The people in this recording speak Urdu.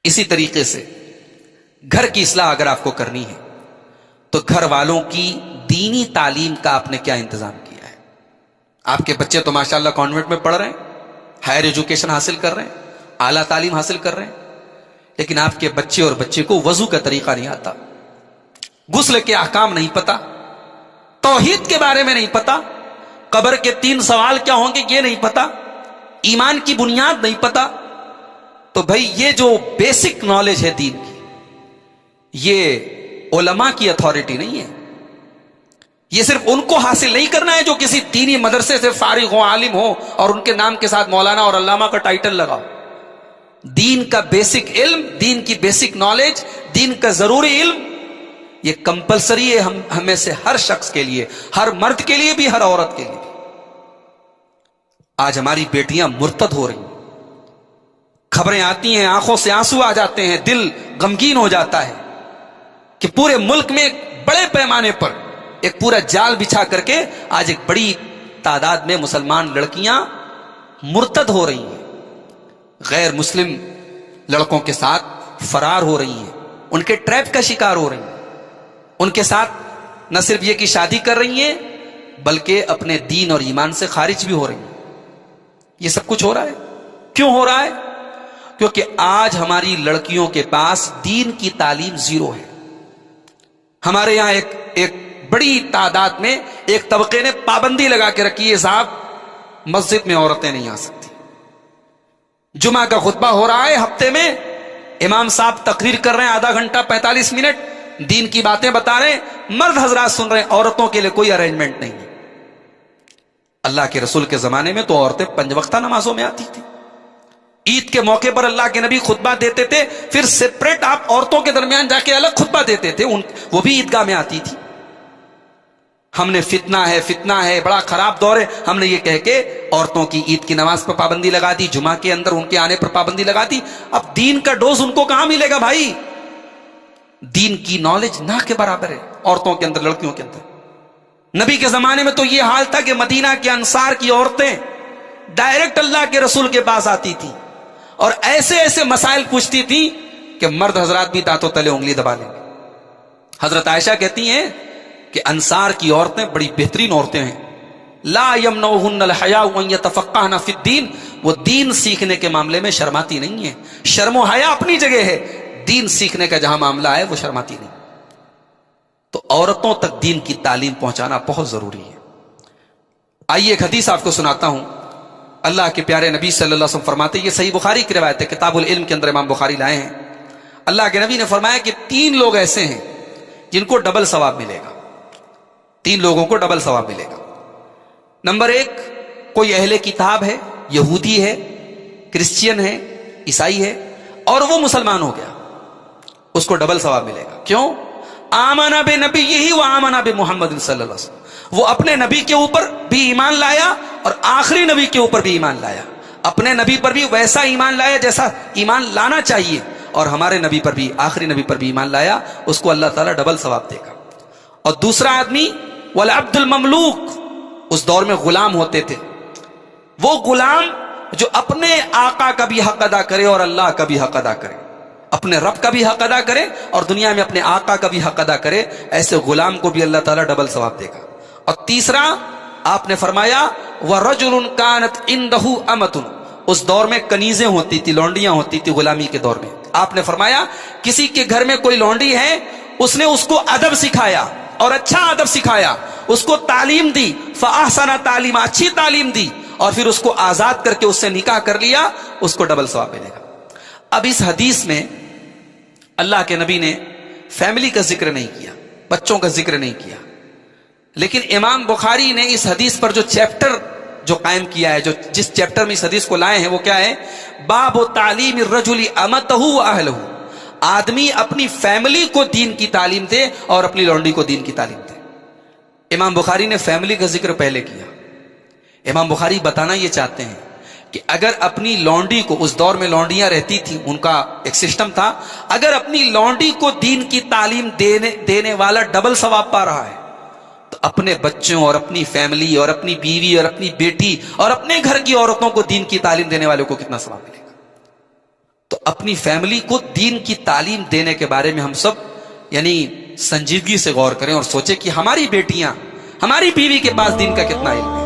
اسی طریقے سے گھر کی اصلاح اگر آپ کو کرنی ہے تو گھر والوں کی دینی تعلیم کا آپ نے کیا انتظام کیا ہے؟ آپ کے بچے تو ماشاءاللہ کانوینٹ میں پڑھ رہے ہیں، ہائر ایجوکیشن حاصل کر رہے ہیں، اعلیٰ تعلیم حاصل کر رہے ہیں، لیکن آپ کے بچے اور بچے کو وضو کا طریقہ نہیں آتا، غسل کے احکام نہیں پتا، توحید کے بارے میں نہیں پتا، قبر کے 3 سوال کیا ہوں گے یہ نہیں پتا، ایمان کی بنیاد نہیں پتا. تو بھائی یہ جو بیسک نالج ہے دین کی، یہ علماء کی اتھارٹی نہیں ہے. یہ صرف ان کو حاصل نہیں کرنا ہے جو کسی دینی مدرسے سے فارغ ہو، عالم ہو اور ان کے نام کے ساتھ مولانا اور علامہ کا ٹائٹل لگاؤ. دین کا بیسک علم، دین کی بیسک نالج، دین کا ضروری علم یہ کمپلسری ہے ہمیں سے ہر شخص کے لیے، ہر مرد کے لیے بھی، ہر عورت کے لیے بھی. آج ہماری بیٹیاں مرتد ہو رہی ہیں، خبریں آتی ہیں، آنکھوں سے آنسو آ جاتے ہیں، دل غمگین ہو جاتا ہے کہ پورے ملک میں ایک بڑے پیمانے پر ایک پورا جال بچھا کر کے آج ایک بڑی تعداد میں مسلمان لڑکیاں مرتد ہو رہی ہیں، غیر مسلم لڑکوں کے ساتھ فرار ہو رہی ہیں، ان کے ٹریپ کا شکار ہو رہی ہیں، ان کے ساتھ نہ صرف یہ کہ شادی کر رہی ہیں بلکہ اپنے دین اور ایمان سے خارج بھی ہو رہی ہیں. یہ سب کچھ ہو رہا ہے. کیوں ہو رہا ہے؟ کیونکہ آج ہماری لڑکیوں کے پاس دین کی تعلیم زیرو ہے. ہمارے یہاں ایک بڑی تعداد میں ایک طبقے نے پابندی لگا کے رکھی ہے، صاحب مسجد میں عورتیں نہیں آ سکتی. جمعہ کا خطبہ ہو رہا ہے ہفتے میں، امام صاحب تقریر کر رہے ہیں آدھا گھنٹہ 45 منٹ، دین کی باتیں بتا رہے ہیں، مرد حضرات سن رہے ہیں، عورتوں کے لیے کوئی ارینجمنٹ نہیں ہے. اللہ کے رسول کے زمانے میں تو عورتیں 5 وقتہ نمازوں میں آتی تھی. عید کے موقع پر اللہ کے نبی خطبہ دیتے تھے، پھر سپریٹ آپ عورتوں کے درمیان جا کے الگ خطبہ دیتے تھے، وہ بھی عیدگاہ میں آتی تھی. ہم نے فتنہ ہے بڑا خراب دور ہے، ہم نے یہ کہہ کے عورتوں کی عید کی نماز پر پابندی لگا دی، جمعہ کے اندر ان کے آنے پر پابندی لگا دی. اب دین کا ڈوز ان کو کہاں ملے گا بھائی؟ دین کی نالج نہ کے برابر ہے عورتوں کے اندر، لڑکیوں کے اندر. نبی کے زمانے میں تو یہ حال تھا کہ مدینہ کے انصار کی عورتیں ڈائریکٹ اللہ کے رسول کے پاس آتی تھی اور ایسے ایسے مسائل پوچھتی تھی کہ مرد حضرات بھی دانتوں تلے انگلی دبا لیں گے. حضرت عائشہ کہتی ہیں کہ انصار کی عورتیں بڑی بہترین عورتیں ہیں، لا یمنعہن الحیاء ان یتفقہن فی الدین، وہ دین سیکھنے کے معاملے میں شرماتی نہیں ہیں. شرم و حیا اپنی جگہ ہے، دین سیکھنے کا جہاں معاملہ ہے وہ شرماتی نہیں. تو عورتوں تک دین کی تعلیم پہنچانا بہت ضروری ہے. آئیے ایک حدیث آپ کو سناتا ہوں. اللہ کے پیارے نبی صلی اللہ علیہ وسلم فرماتے، یہ صحیح بخاری کی روایت ہے، کتاب العلم کے اندر امام بخاری لائے ہیں. اللہ کے نبی نے فرمایا کہ 3 لوگ ایسے ہیں جن کو ڈبل ثواب ملے گا. 3 لوگوں کو ڈبل ثواب ملے گا. نمبر 1، کوئی اہل کتاب ہے، یہودی ہے، کرسچین ہے، عیسائی ہے اور وہ مسلمان ہو گیا، اس کو ڈبل ثواب ملے گا. کیوں؟ آمنا بنبیہ و آمنا بمحمد صلی اللہ علیہ وسلم، وہ اپنے نبی کے اوپر بھی ایمان لایا اور آخری نبی کے اوپر بھی ایمان لایا. اپنے نبی پر بھی ویسا ایمان لایا جیسا ایمان لانا چاہیے، اور ہمارے نبی پر بھی، آخری نبی پر بھی ایمان لایا، اس کو اللہ تعالیٰ ڈبل ثواب دے گا. اور دوسرا آدمی والعبد المملوک، اس دور میں غلام ہوتے تھے، وہ غلام جو اپنے آقا کا بھی حق ادا کرے اور اللہ کا بھی حق ادا کرے، اپنے رب کا بھی حق ادا کرے اور دنیا میں اپنے آقا کا بھی حق ادا کرے، ایسے غلام کو بھی اللہ تعالیٰ ڈبل ثواب دے گا. اور تیسرا آپ نے فرمایا وَرَجُلٌ كَانَتْ عِنْدَهُ أَمَةٌ، اس دور میں کنیزیں ہوتی تھی، لونڈیاں ہوتی تھی غلامی کے دور میں. آپ نے فرمایا کسی کے گھر میں کوئی لونڈی ہے، اس نے اس کو ادب سکھایا اور اچھا ادب سکھایا، اس کو تعلیم دی، فَأَحْسَنَ تعلیم، اچھی تعلیم دی، اور پھر اس کو آزاد کر کے اس سے نکاح کر لیا، اس کو ڈبل ثواب ملے گا. اب اس حدیث میں اللہ کے نبی نے فیملی کا ذکر نہیں کیا، بچوں کا ذکر نہیں کیا، لیکن امام بخاری نے اس حدیث پر جو چیپٹر جو قائم کیا ہے، جو جس چیپٹر میں اس حدیث کو لائے ہیں، وہ کیا ہے؟ باب تعلیم الرجل امتہ واہلہ، آدمی اپنی فیملی کو دین کی تعلیم دے اور اپنی لونڈی کو دین کی تعلیم دے. امام بخاری نے فیملی کا ذکر پہلے کیا. امام بخاری بتانا یہ چاہتے ہیں کہ اگر اپنی لونڈی کو، اس دور میں لونڈیاں رہتی تھیں، ان کا ایک سسٹم تھا، اگر اپنی لونڈی کو دین کی تعلیم دینے والا ڈبل ثواب پا رہا ہے تو اپنے بچوں اور اپنی فیملی اور اپنی بیوی اور اپنی بیٹی اور اپنے گھر کی عورتوں کو دین کی تعلیم دینے والے کو کتنا ثواب ملے گا. تو اپنی فیملی کو دین کی تعلیم دینے کے بارے میں ہم سب یعنی سنجیدگی سے غور کریں اور سوچیں کہ ہماری بیٹیاں، ہماری بیوی کے پاس دین کا کتنا علم ہے.